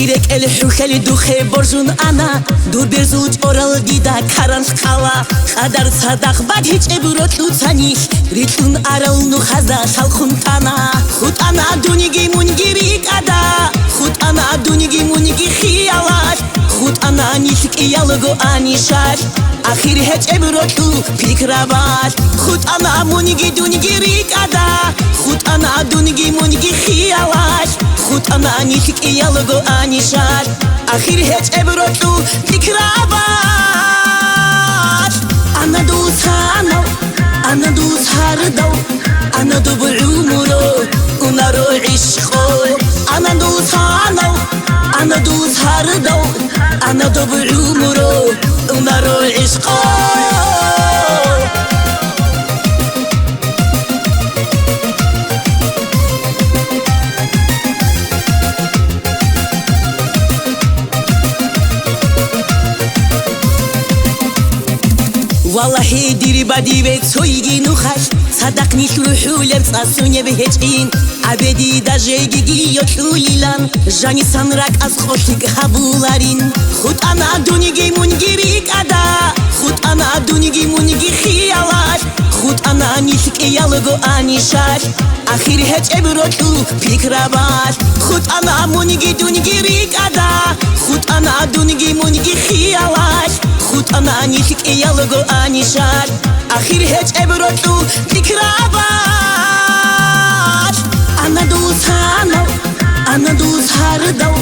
خيرك الحوخل دوخي برزون أنا دور برزوج أورال ديدا كارانش خالا خدر صدق بعد هيج ابروت لوتانيش ريتون أرال نو خزا شالخون تانا خود أنا دونيجي مونيجي ريك أدا خود أنا دونيجي مونيجي خيالاش خود أنا نيشك إيالغو آنيشاش آخر هيج ابروت لو فكرة باش خود أنا مونيجي دونيجي ريك أدا خود أنا دونيجي مونيجي خيالاش خود أنا نيشك إيالغو آنيشاش آخر هيج ابروت لو فكرة باش أنا دوسانو أنا دوس هردو أنا دو بعمرو ونارو عشقو أنا دوسانو أنا دوس هردو أنا دو بعمرو ونارو عشقو والله ديري بدي بيت سويجي نخش صدقني شروحو لمساسوني بهجين عبدي داجيجي يطلولي لان جاني سنراك از خوشك هبولارين خود أنا دونيجي مونيجي ريك أدا خود أنا دونيجي مونيجي خيالاش خود أنا نيشك إيالغو آنيشاش آخر هج ابروتو فكرة باش خود أنا مونيجي دونيجي ريك أدا خود أنا دونيجي مونيجي خيالاش خود أنا نيشك إيالغو آنيشاش آخر هج ابروتو فكرة باش أنا دوسانو أنا دوس هردو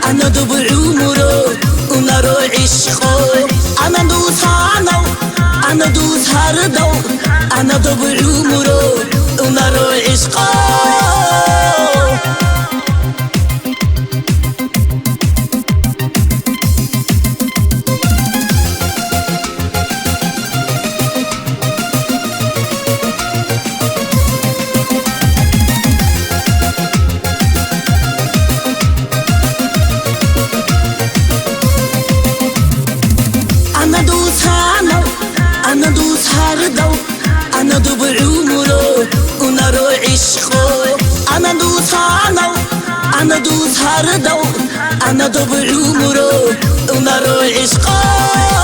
أنا دو بعمرو ونارو عشقو أنا دوسانو أنا دوس هردو أنا دو بعمرو ونارو عشقو أنا دوس هردو أنا دو بعمرو ونارو عشقو أنا دوسانو أنا دوس هردو أنا دو بعمرو ونارو عشقو